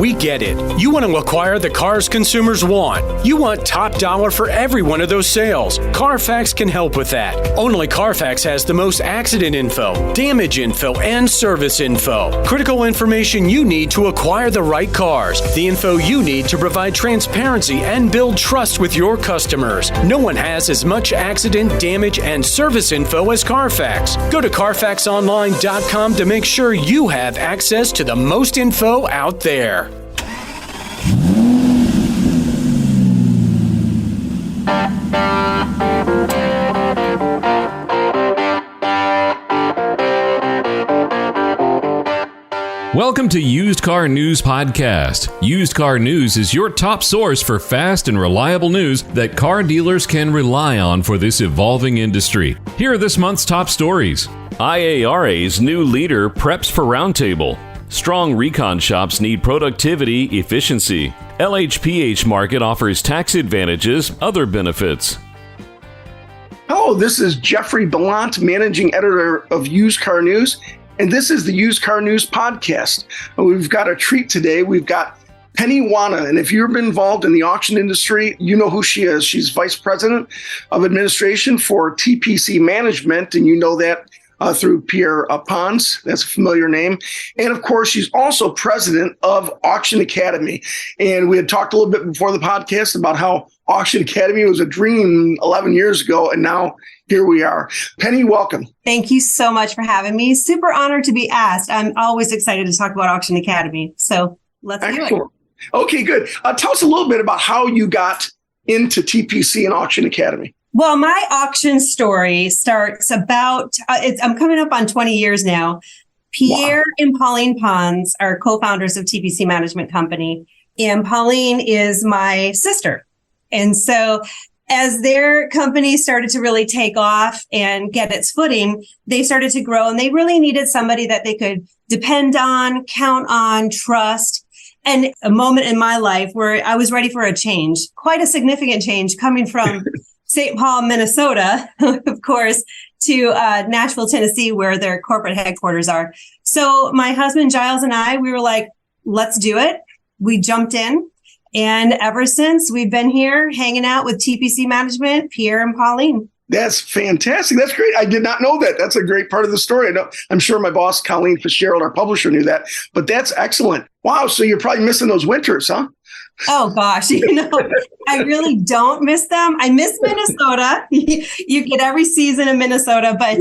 We get it. You want to acquire the cars consumers want. You want top dollar for every one of those sales. Carfax can help with that. Only Carfax has the most accident info, damage info, and service info. Critical information you need to acquire the right cars. The info you need to provide transparency and build trust with your customers. No one has as much accident, damage, and service info as Carfax. Go to CarfaxOnline.com to make sure you have access to the most info out there. Welcome to Used Car News Podcast. Used Car News is your top source for fast and reliable news that car dealers can rely on for this evolving industry. Here are this month's top stories. IARA's new leader preps for roundtable. Strong recon shops need productivity efficiency. LHPH market offers tax advantages, other benefits. Hello, this is Jeffrey Bellant, Managing Editor of Used Car News. And this is the Used Car News Podcast. We've got a treat today. We've got Penny Wana. And if you've been involved in the auction industry, you know who she is. She's Vice President of Administration for TPC Management. And you know that through Pierre Pons. That's a familiar name. And of course, she's also President of Auction Academy. And we had talked a little bit before the podcast about how Auction Academy was a dream 11 years ago. And now here we are. Penny, welcome. Thank you so much for having me. Super honored to be asked. I'm always excited to talk about Auction Academy. So let's do it. Okay, good. Tell us a little bit about how you got into TPC and Auction Academy. Well, my auction story starts about, I'm coming up on 20 years now. Pierre and Pauline Pons are co-founders of TPC Management Company, and Pauline is my sister. And so as their company started to really take off and get its footing, they started to grow, and they really needed somebody that they could depend on, count on, trust. And a moment in my life where I was ready for a change, quite a significant change coming from St. Paul, Minnesota, of course, to Nashville, Tennessee, where their corporate headquarters are. So my husband, Giles, and I, we were like, let's do it. We jumped in. And ever since, we've been here hanging out with TPC Management, Pierre and Pauline. That's fantastic. That's great. I did not know that. That's a great part of the story. I'm sure my boss, Colleen Fitzgerald, our publisher, knew that. But that's excellent. Wow. So you're probably missing those winters, huh? Oh, gosh. I really don't miss them. I miss Minnesota. You get every season in Minnesota, but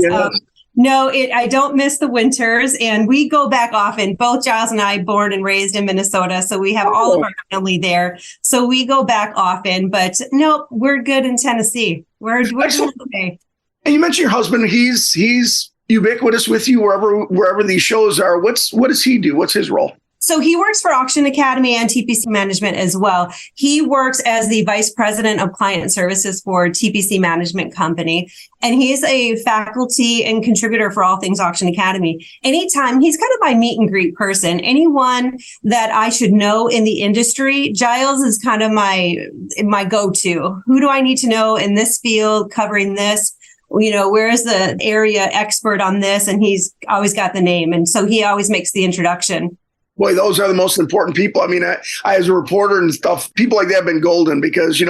no, I don't miss the winters. And we go back often. Both Giles and I born and raised in Minnesota. So we have all of our family there. So we go back often. But no, we're good in Tennessee. We're doing okay. And you mentioned your husband. He's ubiquitous with you wherever these shows are. What does he do? What's his role? So he works for Auction Academy and TPC Management as well. He works as the Vice President of Client Services for TPC Management Company. And he's a faculty and contributor for all things Auction Academy. Anytime, he's kind of my meet and greet person. Anyone that I should know in the industry, Giles is kind of my go-to. Who do I need to know in this field covering this? Where is the area expert on this? And he's always got the name. And so he always makes the introduction. Boy, those are the most important people. I mean, I as a reporter and stuff, people like that have been golden because, you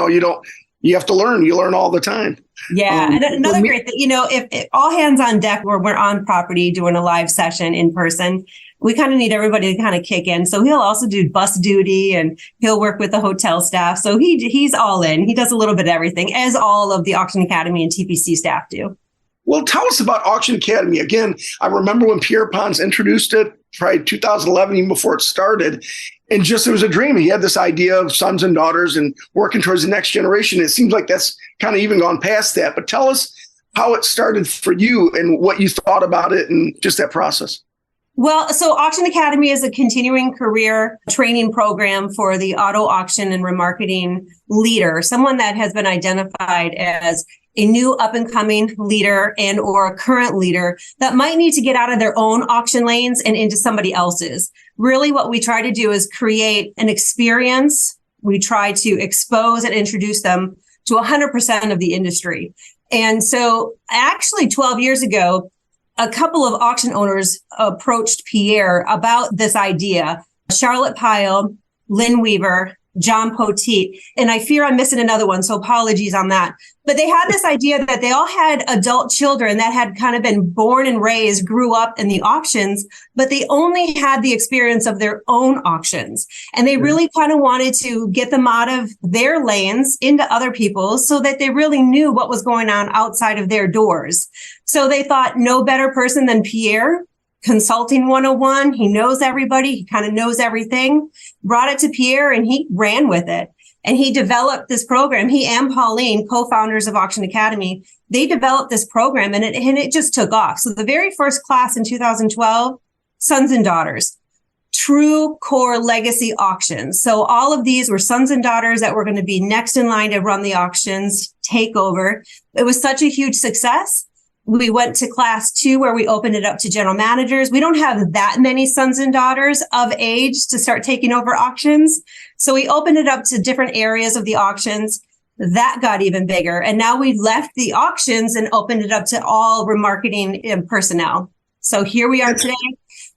have to learn. You learn all the time. Yeah. And another great thing, if all hands on deck where we're on property doing a live session in person, we kind of need everybody to kind of kick in. So he'll also do bus duty and he'll work with the hotel staff. So he's all in. He does a little bit of everything, as all of the Auction Academy and TPC staff do. Well, tell us about Auction Academy. Again, I remember when Pierre Pons introduced it, probably 2011, even before it started. And just, it was a dream. He had this idea of sons and daughters and working towards the next generation. It seems like that's kind of even gone past that. But tell us how it started for you and what you thought about it and just that process. Well, so Auction Academy is a continuing career training program for the auto auction and remarketing leader, someone that has been identified as a new up-and-coming leader and or a current leader that might need to get out of their own auction lanes and into somebody else's. Really, what we try to do is create an experience. We try to expose and introduce them to 100% of the industry. And so actually 12 years ago, a couple of auction owners approached Pierre about this idea. Charlotte Pyle Lynn Weaver, John Poteet, and I fear I'm missing another one, so apologies on that. But they had this idea that they all had adult children that had kind of been born and raised, grew up in the auctions, but they only had the experience of their own auctions. And they really kind of wanted to get them out of their lanes into other people's so that they really knew what was going on outside of their doors. So they thought no better person than Pierre. Consulting 101. He knows everybody. He kind of knows everything. Brought it to Pierre and he ran with it. And he developed this program. He and Pauline, co-founders of Auction Academy, they developed this program and it just took off. So the very first class in 2012, sons and daughters, true core legacy auctions. So all of these were sons and daughters that were going to be next in line to run the auctions, take over. It was such a huge success. We went to class 2 where we opened it up to general managers. We don't have that many sons and daughters of age to start taking over auctions. So we opened it up to different areas of the auctions. That got even bigger. And now we left the auctions and opened it up to all remarketing and personnel. So here we are today.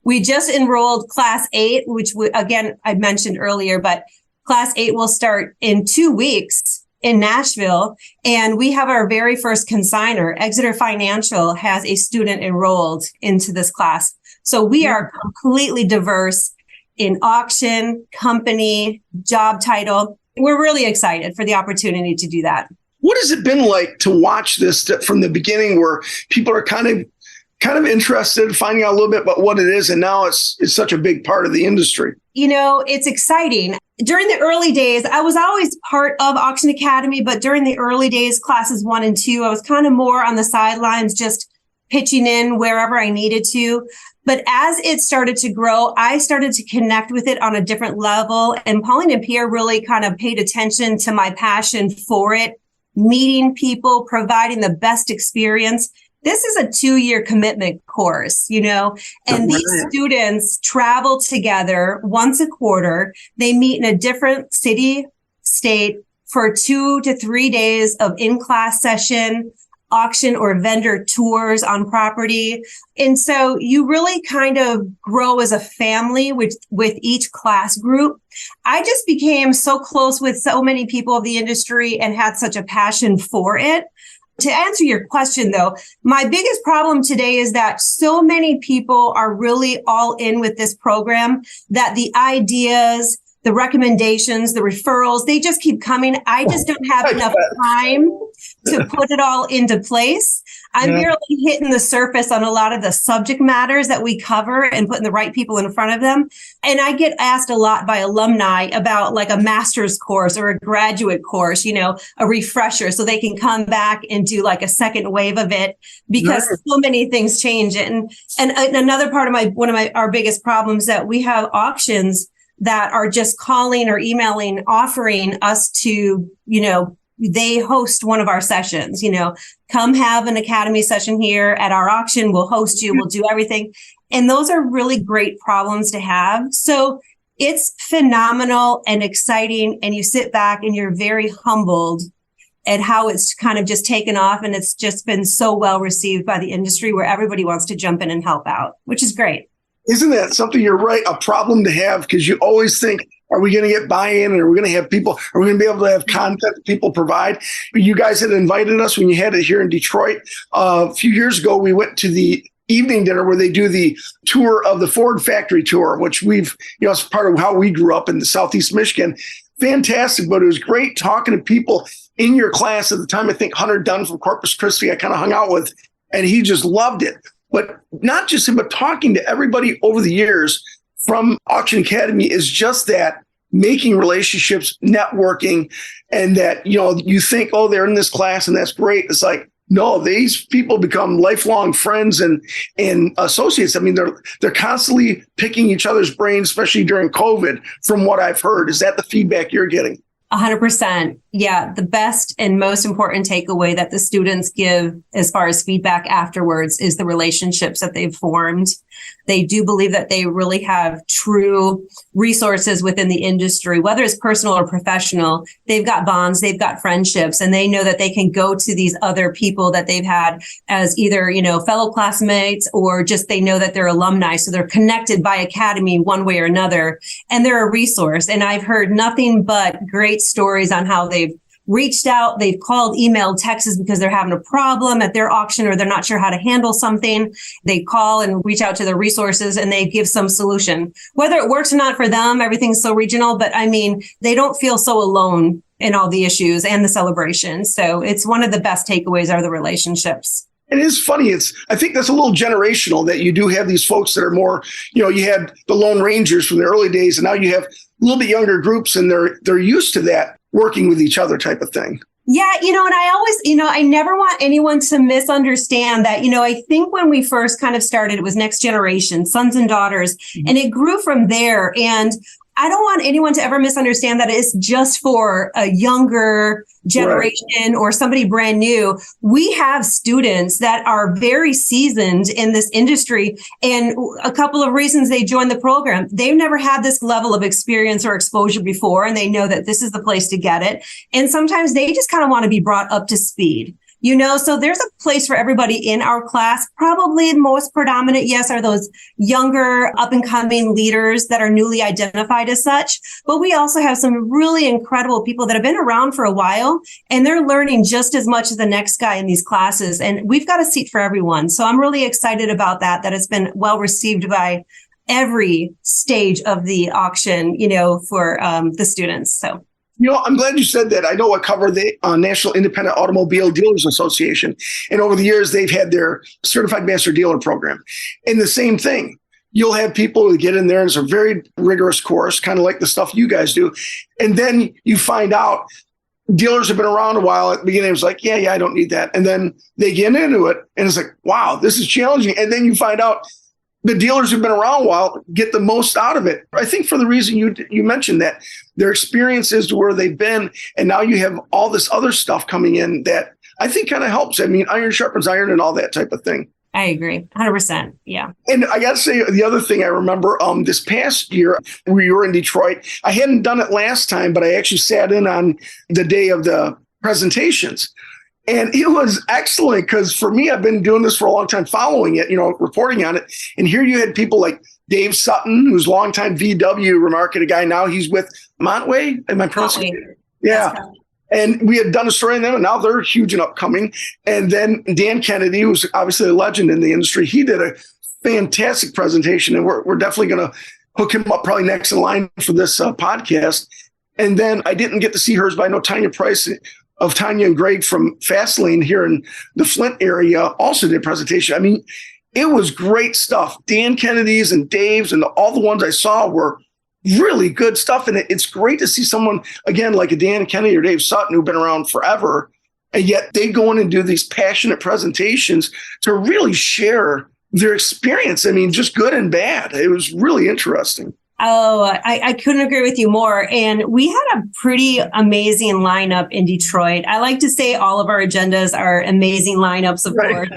We just enrolled class 8, which again, I mentioned earlier, but class 8 will start in 2 weeks in Nashville. And we have our very first consignor. Exeter Financial has a student enrolled into this class. So we are completely diverse in auction, company, job title. We're really excited for the opportunity to do that. What has it been like to watch this from the beginning where people are kind of interested, finding out a little bit about what it is, and now it's such a big part of the industry? You know, it's exciting. During the early days, I was always part of Auction Academy, but during the early days, classes 1 and 2, I was kind of more on the sidelines, just pitching in wherever I needed to. But as it started to grow, I started to connect with it on a different level. And Pauline and Pierre really kind of paid attention to my passion for it, meeting people, providing the best experience. This is a 2-year commitment course, you know, and these students travel together once a quarter. They meet in a different city, state for 2 to 3 days of in-class session, auction or vendor tours on property. And so you really kind of grow as a family with each class group. I just became so close with so many people of the industry and had such a passion for it. To answer your question, though, my biggest problem today is that so many people are really all in with this program that the ideas, the recommendations, the referrals, they just keep coming. I just don't have enough time to put it all into place. I'm barely hitting the surface on a lot of the subject matters that we cover and putting the right people in front of them. And I get asked a lot by alumni about like a master's course or a graduate course, you know, a refresher so they can come back and do like a second wave of it because so many things change. And another part of our biggest problems that we have auctions that are just calling or emailing, offering us to, you know, they host one of our sessions, you know, come have an academy session here at our auction. We'll host you. We'll do everything. And those are really great problems to have. So it's phenomenal and exciting. And you sit back and you're very humbled at how it's kind of just taken off. And it's just been so well received by the industry where everybody wants to jump in and help out, which is great. Isn't that something, you're right, a problem to have? Because you always think, are we going to get buy-in? And are we going to have people? Are we going to be able to have content that people provide? You guys had invited us when you had it here in Detroit. A few years ago, we went to the evening dinner where they do the tour of the Ford factory tour, which it's part of how we grew up in the Southeast Michigan. Fantastic, but it was great talking to people in your class at the time. I think Hunter Dunn from Corpus Christi I kind of hung out with, and he just loved it. But not just him, but talking to everybody over the years from Auction Academy is just that, making relationships, networking, and that, you know, you think, oh, they're in this class and that's great. It's like, no, these people become lifelong friends and associates. I mean, they're constantly picking each other's brains, especially during COVID, from what I've heard. Is that the feedback you're getting? 100%. Yeah. The best and most important takeaway that the students give as far as feedback afterwards is the relationships that they've formed. They do believe that they really have true resources within the industry, whether it's personal or professional. They've got bonds, they've got friendships, and they know that they can go to these other people that they've had as either, fellow classmates, or just they know that they're alumni. So they're connected by academy one way or another, and they're a resource. And I've heard nothing but great stories on how they've reached out, they've called, emailed, texted because they're having a problem at their auction or they're not sure how to handle something. They call and reach out to their resources and they give some solution. Whether it works or not for them, everything's so regional, but they don't feel so alone in all the issues and the celebrations. So it's one of the best takeaways are the relationships. It is funny. I think that's a little generational that you do have these folks that are more, you had the Lone Rangers from the early days, and now you have a little bit younger groups, and they're used to that working with each other type of thing. Yeah, and I always, I never want anyone to misunderstand that, I think when we first kind of started, it was next generation, sons and daughters, and it grew from there. And I don't want anyone to ever misunderstand that it's just for a younger generation or somebody brand new. We have students that are very seasoned in this industry, and a couple of reasons they joined the program. They've never had this level of experience or exposure before, and they know that this is the place to get it. And sometimes they just kind of want to be brought up to speed. So there's a place for everybody in our class. Probably the most predominant, yes, are those younger up and coming leaders that are newly identified as such. But we also have some really incredible people that have been around for a while, and they're learning just as much as the next guy in these classes. And we've got a seat for everyone. So I'm really excited about that it's been well received by every stage of the auction, for the students. So. I'm glad you said that. I know I cover the National Independent Automobile Dealers Association, and over the years, they've had their Certified Master Dealer program. And the same thing, you'll have people who get in there, and it's a very rigorous course, kind of like the stuff you guys do. And then you find out dealers have been around a while. At the beginning, it was like, yeah, I don't need that. And then they get into it, and it's like, wow, this is challenging. And then you find out the dealers who've been around a while get the most out of it. I think for the reason you mentioned that their experiences to where they've been, and now you have all this other stuff coming in that I think kind of helps. Iron sharpens iron and all that type of thing. I agree. 100%. Yeah. And I got to say, the other thing I remember this past year, we were in Detroit. I hadn't done it last time, but I actually sat in on the day of the presentations. And it was excellent because for me, I've been doing this for a long time, following it, reporting on it. And here you had people like Dave Sutton, who's longtime VW remarketed guy. Now he's with Montway. Am I pronouncing it? Yeah. And we had done a story on them, and now they're huge and upcoming. And then Dan Kennedy, who's obviously a legend in the industry, he did a fantastic presentation. And we're definitely going to hook him up probably next in line for this podcast. And then I didn't get to see hers, but I know Tanya Price of Tanya and Greg from Fastlane here in the Flint area also did a presentation. It was great stuff. Dan Kennedy's and Dave's and all the ones I saw were really good stuff. And it's great to see someone, again, like a Dan Kennedy or Dave Sutton, who've been around forever, and yet they go in and do these passionate presentations to really share their experience. Just good and bad. It was really interesting. Oh, I couldn't agree with you more. And we had a pretty amazing lineup in Detroit. I like to say all of our agendas are amazing lineups, of course.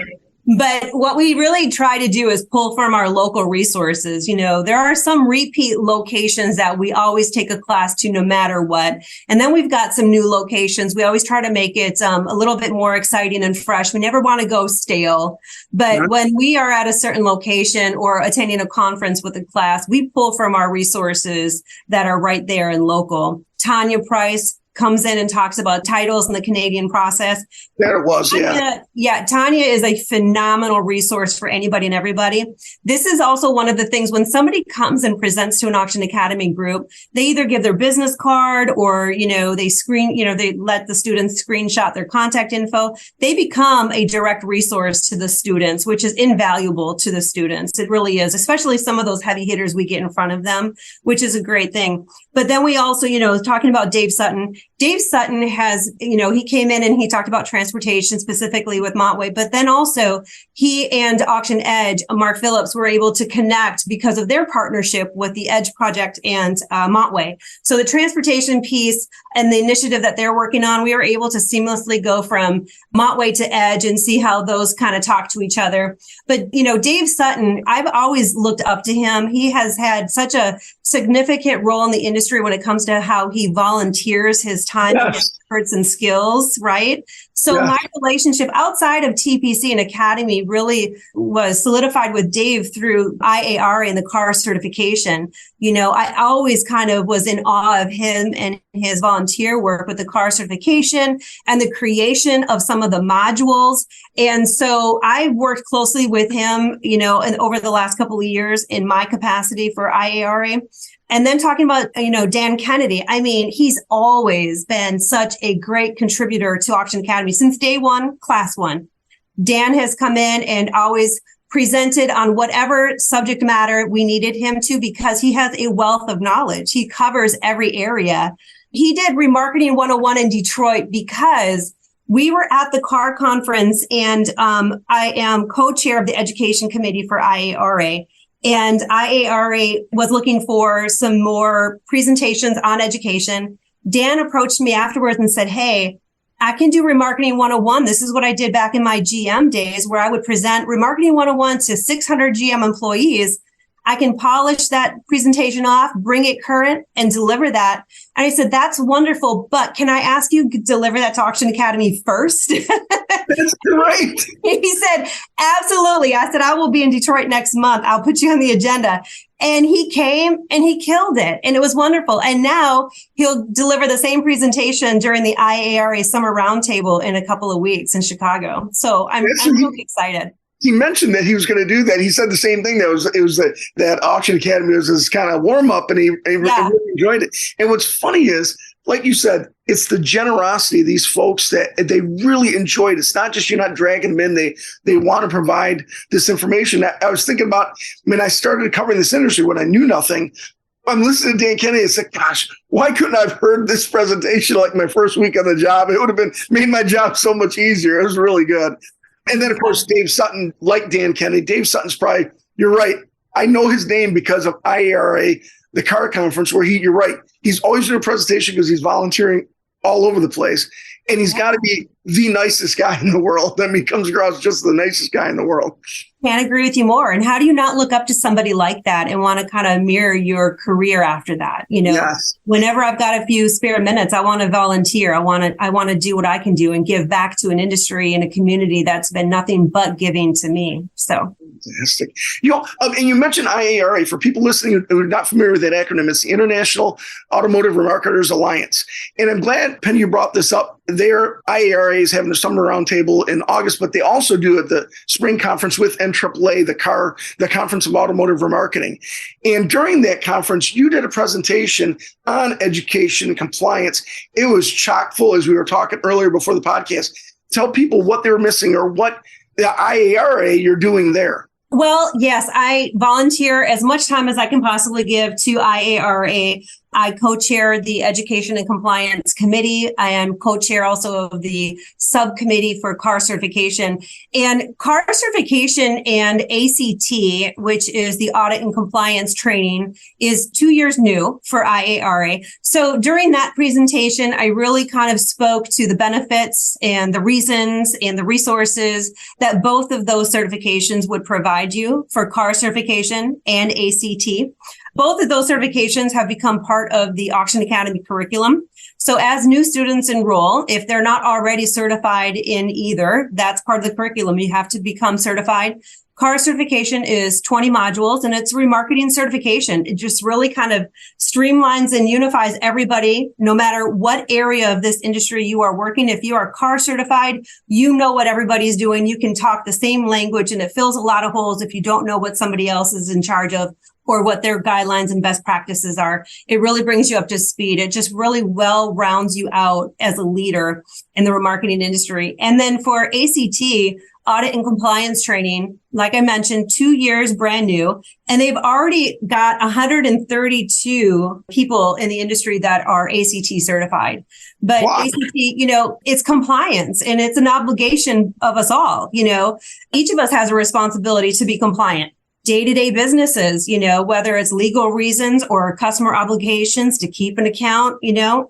But what we really try to do is pull from our local resources. There are some repeat locations that we always take a class to no matter what. And then we've got some new locations. We always try to make it a little bit more exciting and fresh. We never want to go stale. But when we are at a certain location or attending a conference with a class, we pull from our resources that are right there and local. Tanya Price comes in and talks about titles and the Canadian process. There it was, yeah. Yeah, Tanya is a phenomenal resource for anybody and everybody. This is also one of the things when somebody comes and presents to an Auction Academy group, they either give their business card or, they let the students screenshot their contact info. They become a direct resource to the students, which is invaluable to the students. It really is, especially some of those heavy hitters we get in front of them, which is a great thing. But then we also, talking about Dave Sutton, Dave Sutton has, he came in and he talked about transportation specifically with Montway, but then also he and Auction Edge, Mark Phillips, were able to connect because of their partnership with the Edge Project and Montway. So the transportation piece and the initiative that they're working on, we were able to seamlessly go from Montway to Edge and see how those kind of talk to each other. But, Dave Sutton, I've always looked up to him. He has had such a significant role in the industry when it comes to how he volunteers his time and efforts and skills, right? So my relationship outside of TPC and Academy really was solidified with Dave through IARA and the car certification. I always kind of was in awe of him and his volunteer work with the car certification and the creation of some of the modules. And so I worked closely with him, and over the last couple of years in my capacity for IARA. And then talking about, Dan Kennedy, he's always been such a great contributor to Auction Academy since day one, class one. Dan has come in and always presented on whatever subject matter we needed him to because he has a wealth of knowledge. He covers every area. He did Remarketing 101 in Detroit because we were at the car conference and I am co-chair of the education committee for IARA. And IARA was looking for some more presentations on education. Dan approached me afterwards and said, hey, I can do Remarketing 101. This is what I did back in my GM days where I would present Remarketing 101 to 600 GM employees. I can polish that presentation off, bring it current, and deliver that. And I said, that's wonderful, but can I ask you to deliver that to Auction Academy first? That's great. He said, absolutely. I said, I will be in Detroit next month. I'll put you on the agenda. And he came and he killed it. And it was wonderful. And now he'll deliver the same presentation during the IARA Summer Roundtable in a couple of weeks in Chicago. So I'm really excited. He mentioned that he was going to do that. He said the same thing. It was that Auction Academy was his kind of warm up, and he really enjoyed it. And what's funny is, like you said, it's the generosity of these folks that they really enjoyed. It's not just you're not dragging them in. They want to provide this information. I was thinking about when I started covering this industry when I knew nothing. I'm listening to Dan Kennedy and said, gosh, why couldn't I have heard this presentation like my first week on the job? It would have made my job so much easier. It was really good. And then, of course, Dave Sutton, like Dan Kennedy, Dave Sutton's probably, you're right. I know his name because of IARA, the car conference, where you're right. He's always doing a presentation because he's volunteering all over the place. And he's got to be the nicest guy in the world. He comes across just the nicest guy in the world. Can't agree with you more. And how do you not look up to somebody like that and want to kind of mirror your career after that? Yes. Whenever I've got a few spare minutes, I want to volunteer. I want to do what I can do and give back to an industry and a community that's been nothing but giving to me. So fantastic. And you mentioned IARA. For people listening who are not familiar with that acronym, it's the International Automotive Remarketers Alliance. And I'm glad, Penny, you brought this up. Their IARA is having a summer roundtable in August, but they also do at the spring conference with NAAA, the Conference of Automotive Remarketing. And during that conference, you did a presentation on education and compliance. It was chock full, as we were talking earlier before the podcast. Tell people what they were missing or what the IARA you're doing there. Well, yes, I volunteer as much time as I can possibly give to IARA. I co-chair the Education and Compliance Committee. I am co-chair also of the subcommittee for car certification. And car certification and ACT, which is the audit and compliance training, is 2 years new for IARA. So during that presentation, I really kind of spoke to the benefits and the reasons and the resources that both of those certifications would provide you for car certification and ACT. Both of those certifications have become part of the Auction Academy curriculum. So as new students enroll, if they're not already certified in either, that's part of the curriculum. You have to become certified. Car certification is 20 modules and it's remarketing certification. It just really kind of streamlines and unifies everybody, no matter what area of this industry you are working. If you are car certified, you know what everybody's doing. You can talk the same language and it fills a lot of holes if you don't know what somebody else is in charge of or what their guidelines and best practices are. It really brings you up to speed. It just really well rounds you out as a leader in the remarketing industry. And then for ACT, audit and compliance training. Like I mentioned, 2 years brand new, and they've already got 132 people in the industry that are ACT certified. But Wow. ACT, it's compliance, and it's an obligation of us all. Each of us has a responsibility to be compliant. Day-to-day businesses, whether it's legal reasons or customer obligations to keep an account,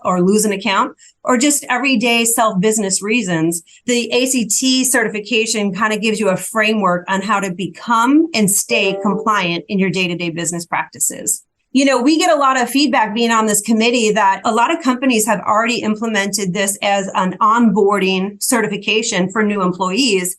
or lose an account, or just everyday self-business reasons. The ACT certification kind of gives you a framework on how to become and stay compliant in your day-to-day business practices. We get a lot of feedback being on this committee that a lot of companies have already implemented this as an onboarding certification for new employees.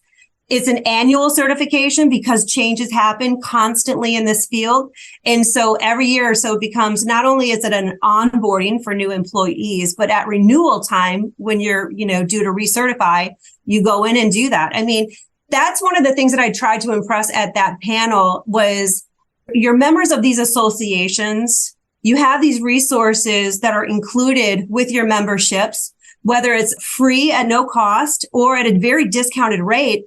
It's an annual certification because changes happen constantly in this field. And so every year or so it becomes, not only is it an onboarding for new employees, but at renewal time, when you're, due to recertify, you go in and do that. I mean, that's one of the things that I tried to impress at that panel was you're members of these associations. You have these resources that are included with your memberships, whether it's free at no cost or at a very discounted rate.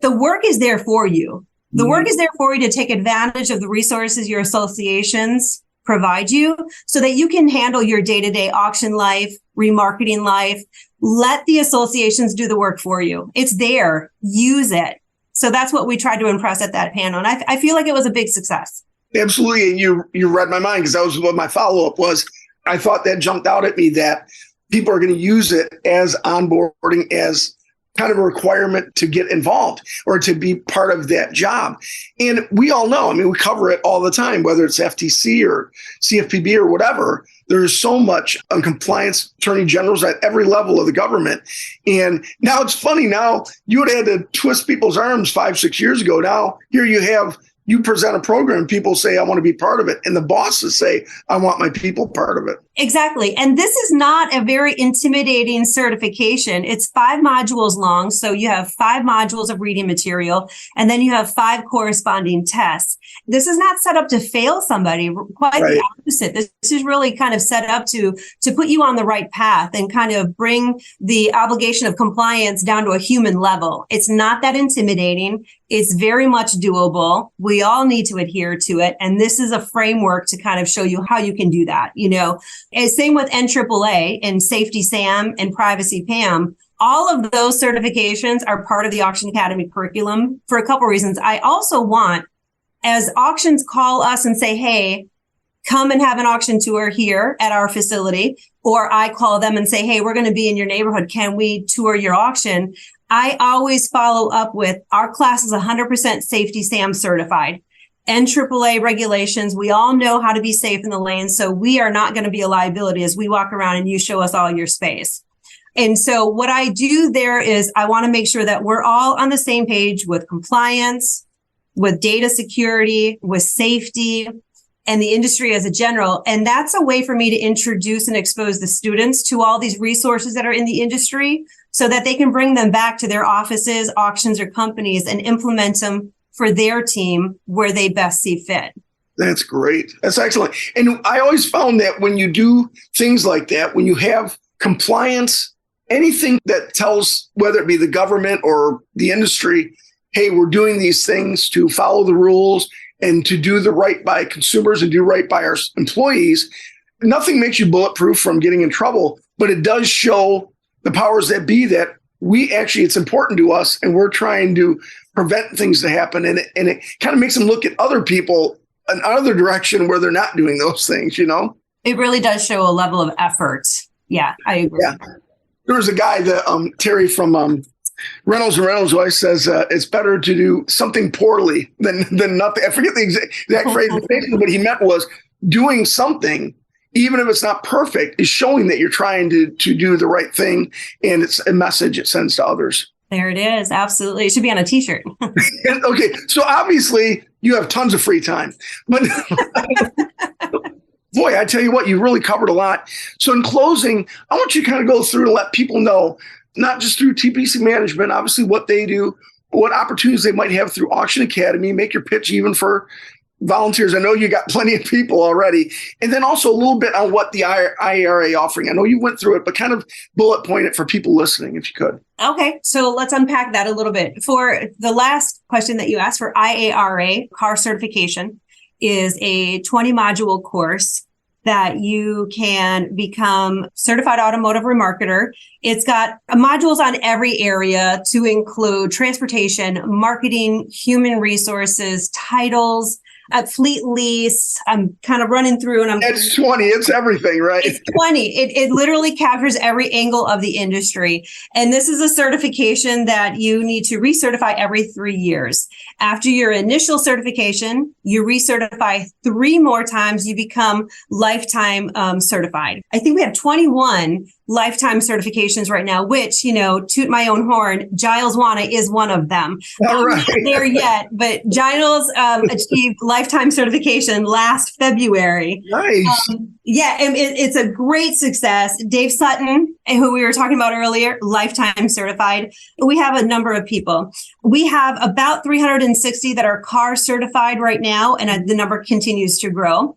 The work is there for you. The work is there for you to take advantage of the resources your associations provide you so that you can handle your day-to-day auction life, remarketing life. Let the associations do the work for you. It's there. Use it. So that's what we tried to impress at that panel. And I feel like it was a big success. Absolutely. And you read my mind, because that was what my follow-up was. I thought that jumped out at me, that people are going to use it as onboarding, as kind of a requirement to get involved or to be part of that job. And we all know, we cover it all the time, whether it's FTC or CFPB or whatever. There's so much on compliance attorney generals at every level of the government. And now it's funny, now you would have had to twist people's arms 5-6 years ago. Now here you present a program, people say, I want to be part of it. And the bosses say, I want my people part of it. Exactly. And this is not a very intimidating certification. It's 5 modules long. So you have 5 modules of reading material, and then you have 5 corresponding tests. This is not set up to fail somebody. Quite the opposite. This is really kind of set up to put you on the right path and kind of bring the obligation of compliance down to a human level. It's not that intimidating. It's very much doable. We all need to adhere to it. And this is a framework to kind of show you how you can do that. And same with NAAA and Safety SAM and Privacy PAM. All of those certifications are part of the Auction Academy curriculum for a couple reasons. I also want, as auctions call us and say, hey, come and have an auction tour here at our facility, or I call them and say, hey, we're going to be in your neighborhood. Can we tour your auction? I always follow up with, our class is 100% Safety SAM certified. NAAA regulations, we all know how to be safe in the lane. So we are not going to be a liability as we walk around and you show us all your space. And so what I do there is I want to make sure that we're all on the same page with compliance, with data security, with safety, and the industry as a general. And that's a way for me to introduce and expose the students to all these resources that are in the industry so that they can bring them back to their offices, auctions, or companies and implement them for their team where they best see fit. That's great. That's excellent. And I always found that when you do things like that, when you have compliance, anything that tells, whether it be the government or the industry, hey, we're doing these things to follow the rules and to do the right by consumers and do right by our employees, nothing makes you bulletproof from getting in trouble, but it does show the powers that be that it's important to us and we're trying to prevent things to happen. And it kind of makes them look at other people in another direction where they're not doing those things, It really does show a level of effort. Yeah, I agree. Yeah. There was a guy that Terry from Reynolds and Reynolds always says it's better to do something poorly than nothing. I forget the exact phrase, but basically what he meant was doing something, even if it's not perfect, is showing that you're trying to do the right thing, and it's a message it sends to others. There it is. Absolutely. It should be on a t-shirt. Okay. So obviously you have tons of free time, but boy, I tell you what, you really covered a lot. So in closing, I want you to kind of go through and let people know, not just through TPC management, obviously what they do, what opportunities they might have through Auction Academy, make your pitch even for volunteers? I know you got plenty of people already. And then also a little bit on what the IARA offering. I know you went through it, but kind of bullet point it for people listening, if you could. Okay, so let's unpack that a little bit. For the last question that you asked for IARA, car certification, is a 20 module course that you can become certified automotive remarketer. It's got modules on every area to include transportation, marketing, human resources, titles, fleet lease. I'm kind of running through and It's 20. It's everything, right? It's 20. It literally captures every angle of the industry. And this is a certification that you need to recertify every 3 years. After your initial certification, you recertify 3 more times, you become lifetime certified. I think we have 21 lifetime certifications right now, which, toot my own horn, Giles Wana is one of them. All right. I'm not there yet, but Giles achieved lifetime certification last February. Nice. And it's a great success. Dave Sutton, who we were talking about earlier, lifetime certified. We have a number of people. We have about 360 that are car certified right now, and the number continues to grow.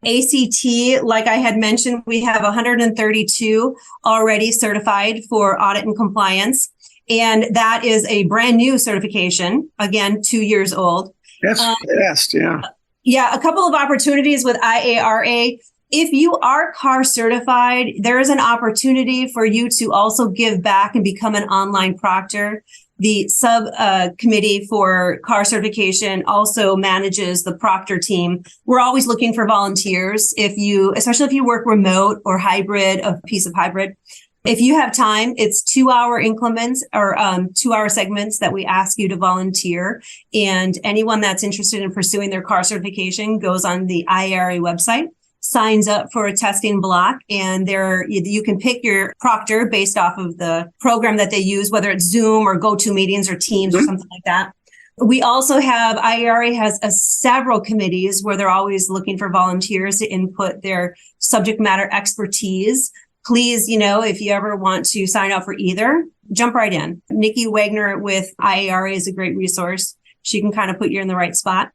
ACT, like I had mentioned, we have 132 already certified for audit and compliance. And that is a brand new certification, again, 2 years old. That's fast, yeah. Yeah, a couple of opportunities with IARA. If you are car certified, there is an opportunity for you to also give back and become an online proctor. The subcommittee for car certification also manages the proctor team. We're always looking for volunteers. Especially if you work remote or hybrid, a piece of hybrid. If you have time, it's 2-hour increments or 2-hour segments that we ask you to volunteer. And anyone that's interested in pursuing their car certification goes on the IARA website, signs up for a testing block, and you can pick your proctor based off of the program that they use, whether it's Zoom or GoToMeetings or Teams or something like that. We also have, IARA has several committees where they're always looking for volunteers to input their subject matter expertise. Please, if you ever want to sign up for either, jump right in. Nikki Wagner with IARA is a great resource. She can kind of put you in the right spot.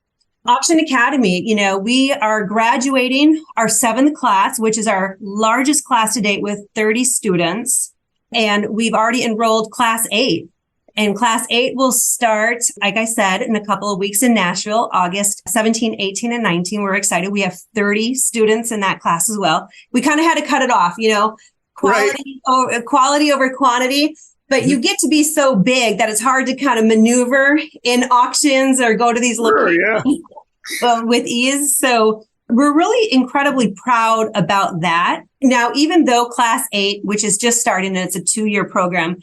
Auction Academy, we are graduating our 7th class, which is our largest class to date with 30 students. And we've already enrolled class 8. And class 8 will start, like I said, in a couple of weeks in Nashville, August 17, 18, and 19. We're excited. We have 30 students in that class as well. We kind of had to cut it off, quality over quantity. But you get to be so big that it's hard to kind of maneuver in auctions or go to these locations with ease. So we're really incredibly proud about that. Now, even though class 8, which is just starting, and it's a 2-year program,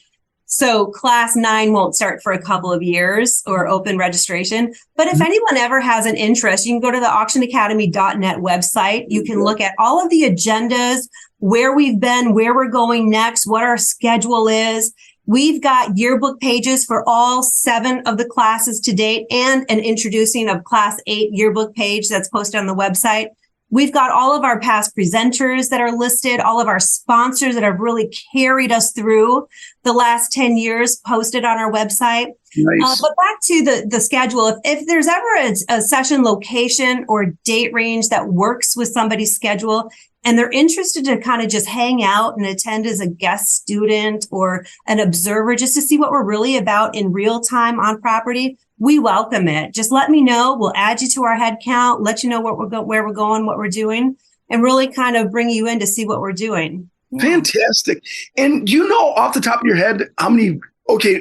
so class 9 won't start for a couple of years or open registration. But if anyone ever has an interest, you can go to the auctionacademy.net website. You can look at all of the agendas, where we've been, where we're going next, what our schedule is. We've got yearbook pages for all 7 of the classes to date and an introducing of class 8 yearbook page that's posted on the website. We've got all of our past presenters that are listed, all of our sponsors that have really carried us through the last 10 years posted on our website. Nice. But back to the schedule, if there's ever a session location or date range that works with somebody's schedule, and they're interested to kind of just hang out and attend as a guest student or an observer just to see what we're really about in real time on property, we welcome it. Just let me know. We'll add you to our head count, let you know where we're going, what we're doing, and really kind of bring you in to see what we're doing. Fantastic. And do you know off the top of your head how many,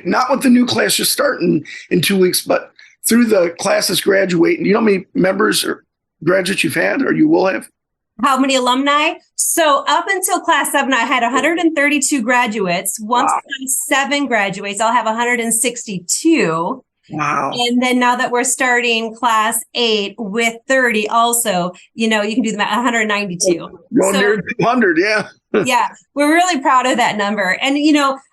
not with the new class just starting in 2 weeks, but through the classes graduating, do you know how many members or graduates you've had or you will have? How many alumni? So up until class 7, I had 132 graduates. Once class 7 graduates, I'll have 162. Wow. And then now that we're starting class 8 with 30 also, you can do the math, 192. Going near 200, yeah. Yeah, we're really proud of that number. And,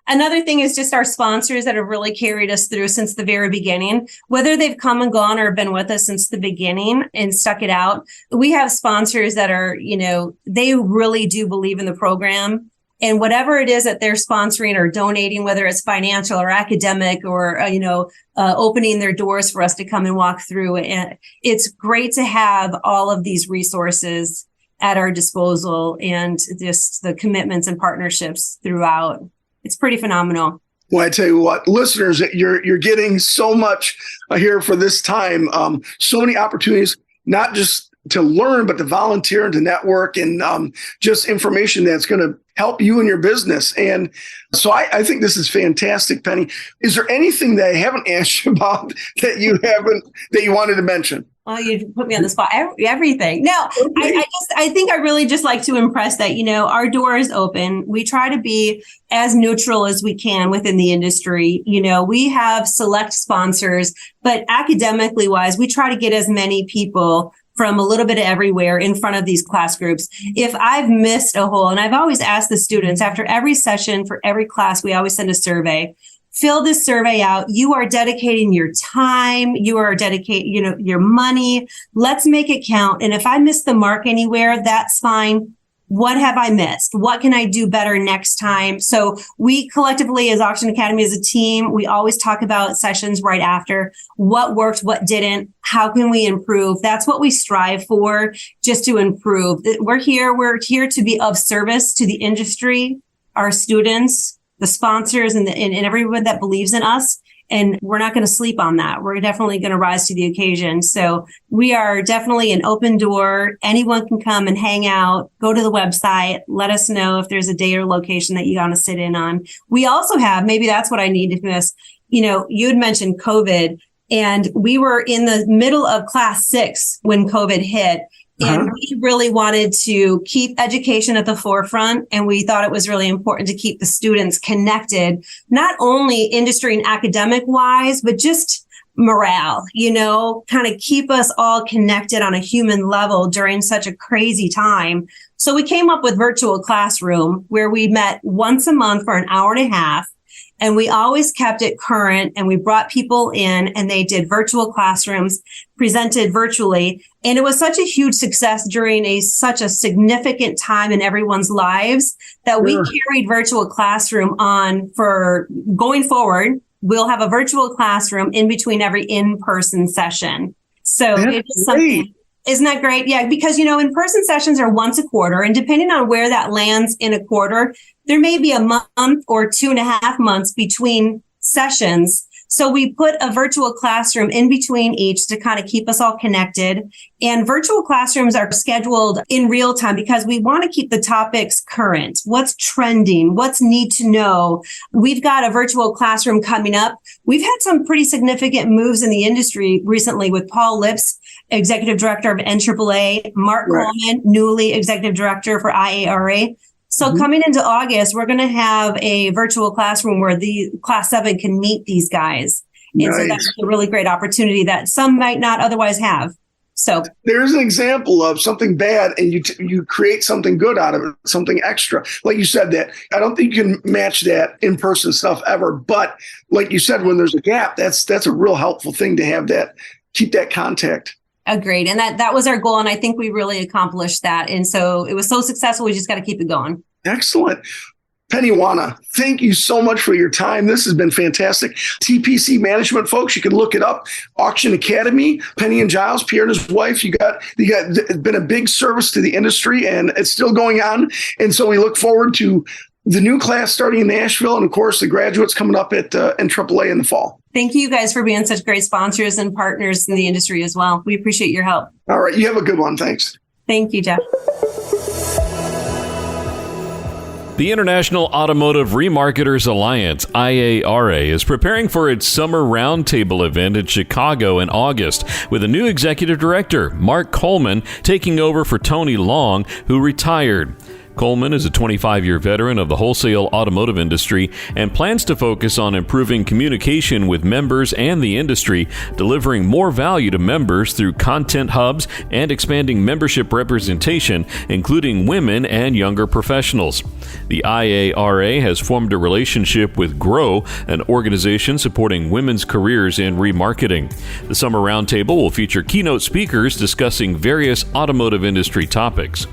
another thing is just our sponsors that have really carried us through since the very beginning, whether they've come and gone or been with us since the beginning and stuck it out. We have sponsors that are, they really do believe in the program. And whatever it is that they're sponsoring or donating, whether it's financial or academic or, opening their doors for us to come and walk through. And it's great to have all of these resources at our disposal and just the commitments and partnerships throughout. It's pretty phenomenal. Well, I tell you what, listeners, you're getting so much here for this time. So many opportunities, not just to learn, but to volunteer and to network and just information that's going to help you in your business. And so I think this is fantastic, Penny. Is there anything that I haven't asked you about that you wanted to mention? Well, you put me on the spot. Everything. No, okay. I think I really just like to impress that, our door is open. We try to be as neutral as we can within the industry. We have select sponsors, but academically wise, we try to get as many people from a little bit of everywhere in front of these class groups. If I've missed a hole, and I've always asked the students after every session for every class, we always send a survey. Fill this survey out. You are dedicating your time. You are dedicating, your money. Let's make it count. And if I miss the mark anywhere, that's fine. What have I missed? What can I do better next time? So we collectively as Auction Academy, as a team, we always talk about sessions right after. What worked, what didn't? How can we improve? That's what we strive for, just to improve. We're here to be of service to the industry, our students, the sponsors, and everyone that believes in us. And we're not going to sleep on that. We're definitely going to rise to the occasion. So we are definitely an open door. Anyone can come and hang out, go to the website, let us know if there's a day or location that you want to sit in on. We also have, maybe that's what I need to miss. You had mentioned COVID, and we were in the middle of class 6 when COVID hit. And we really wanted to keep education at the forefront. And we thought it was really important to keep the students connected, not only industry and academic wise, but just morale, kind of keep us all connected on a human level during such a crazy time. So we came up with virtual classroom, where we met once a month for an hour and a half. And we always kept it current, and we brought people in and they did virtual classrooms, presented virtually. And it was such a huge success during such a significant time in everyone's lives that we carried virtual classroom on for going forward. We'll have a virtual classroom in between every in-person session. So it's something. Isn't that great? Yeah, because, in-person sessions are once a quarter, and depending on where that lands in a quarter, there may be a month or 2.5 months between sessions. So we put a virtual classroom in between each to kind of keep us all connected. And virtual classrooms are scheduled in real time because we want to keep the topics current. What's trending? What's need to know? We've got a virtual classroom coming up. We've had some pretty significant moves in the industry recently with Paul Lips, Executive Director of NAAA, Mark Coleman, newly Executive Director for IARA. So coming into August, we're going to have a virtual classroom where the class 7 can meet these guys. And so that's a really great opportunity that some might not otherwise have. So there's an example of something bad and you create something good out of it, something extra. Like you said, that I don't think you can match that in-person stuff ever. But like you said, when there's a gap, that's a real helpful thing to have that, keep that contact. Agreed. And that was our goal. And I think we really accomplished that. And so it was so successful. We just got to keep it going. Excellent. Penny Wanna, thank you so much for your time. This has been fantastic. TPC management folks, you can look it up. Auction Academy, Penny and Giles, Pierre and his wife. You got been a big service to the industry, and it's still going on. And so we look forward to the new class starting in Nashville, and of course the graduates coming up at NAAA in the fall. Thank you guys for being such great sponsors and partners in the industry as well. We appreciate your help. All right. You have a good one. Thanks. Thank you, Jeff. The International Automotive Remarketers Alliance, IARA, is preparing for its summer roundtable event in Chicago in August, with a new executive director, Mark Coleman, taking over for Tony Long, who retired. Coleman is a 25-year veteran of the wholesale automotive industry and plans to focus on improving communication with members and the industry, delivering more value to members through content hubs and expanding membership representation, including women and younger professionals. The IARA has formed a relationship with GROW, an organization supporting women's careers in remarketing. The Summer Roundtable will feature keynote speakers discussing various automotive industry topics.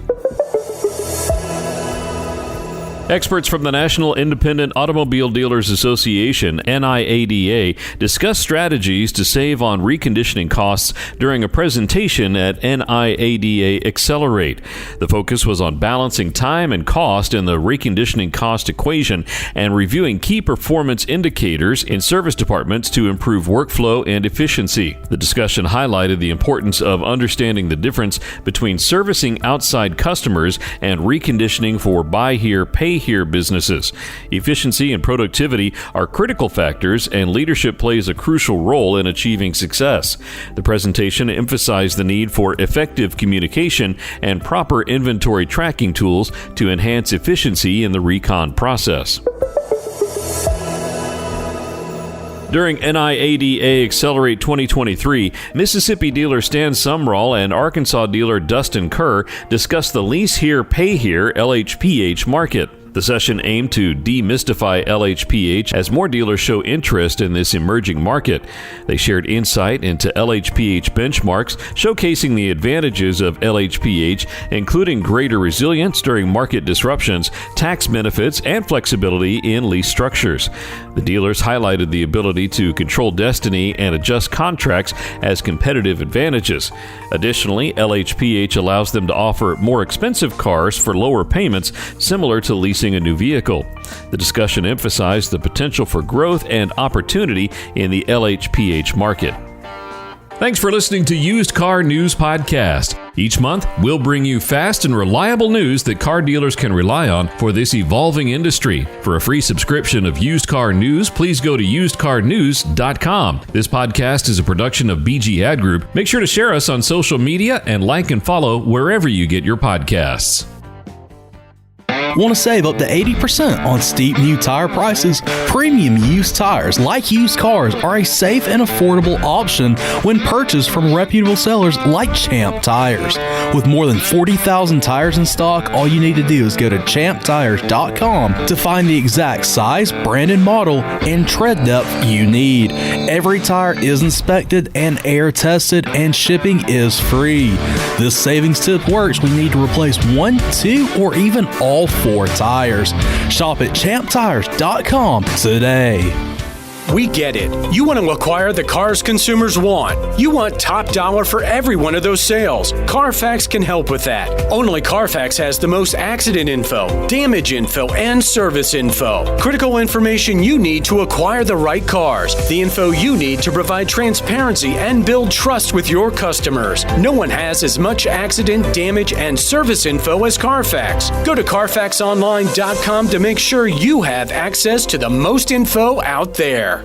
Experts from the National Independent Automobile Dealers Association, NIADA, discussed strategies to save on reconditioning costs during a presentation at NIADA Accelerate. The focus was on balancing time and cost in the reconditioning cost equation and reviewing key performance indicators in service departments to improve workflow and efficiency. The discussion highlighted the importance of understanding the difference between servicing outside customers and reconditioning for buy here, pay here businesses. Efficiency and productivity are critical factors, and leadership plays a crucial role in achieving success. The presentation emphasized the need for effective communication and proper inventory tracking tools to enhance efficiency in the recon process. During NIADA Accelerate 2023, Mississippi dealer Stan Sumrall and Arkansas dealer Dustin Kerr discussed the lease here, pay here LHPH market. The session aimed to demystify LHPH as more dealers show interest in this emerging market. They shared insight into LHPH benchmarks, showcasing the advantages of LHPH, including greater resilience during market disruptions, tax benefits, and flexibility in lease structures. The dealers highlighted the ability to control destiny and adjust contracts as competitive advantages. Additionally, LHPH allows them to offer more expensive cars for lower payments, similar to leasing a new vehicle. The discussion emphasized the potential for growth and opportunity in the LHPH market. Thanks for listening to Used Car News Podcast. Each month, we'll bring you fast and reliable news that car dealers can rely on for this evolving industry. For a free subscription of Used Car News, please go to usedcarnews.com. This podcast is a production of BG Ad Group. Make sure to share us on social media and like and follow wherever you get your podcasts. Want to save up to 80% on steep new tire prices? Premium used tires, like used cars, are a safe and affordable option when purchased from reputable sellers like Champ Tires. With more than 40,000 tires in stock, all you need to do is go to champtires.com to find the exact size, brand, and model and tread depth you need. Every tire is inspected and air tested, and shipping is free. This savings tip works when you need to replace 1, 2, or even all 4 tires. Shop at champtires.com today. We get it. You want to acquire the cars consumers want. You want top dollar for every one of those sales. Carfax can help with that. Only Carfax has the most accident info, damage info, and service info. Critical information you need to acquire the right cars. The info you need to provide transparency and build trust with your customers. No one has as much accident, damage, and service info as Carfax. Go to carfaxonline.com to make sure you have access to the most info out there.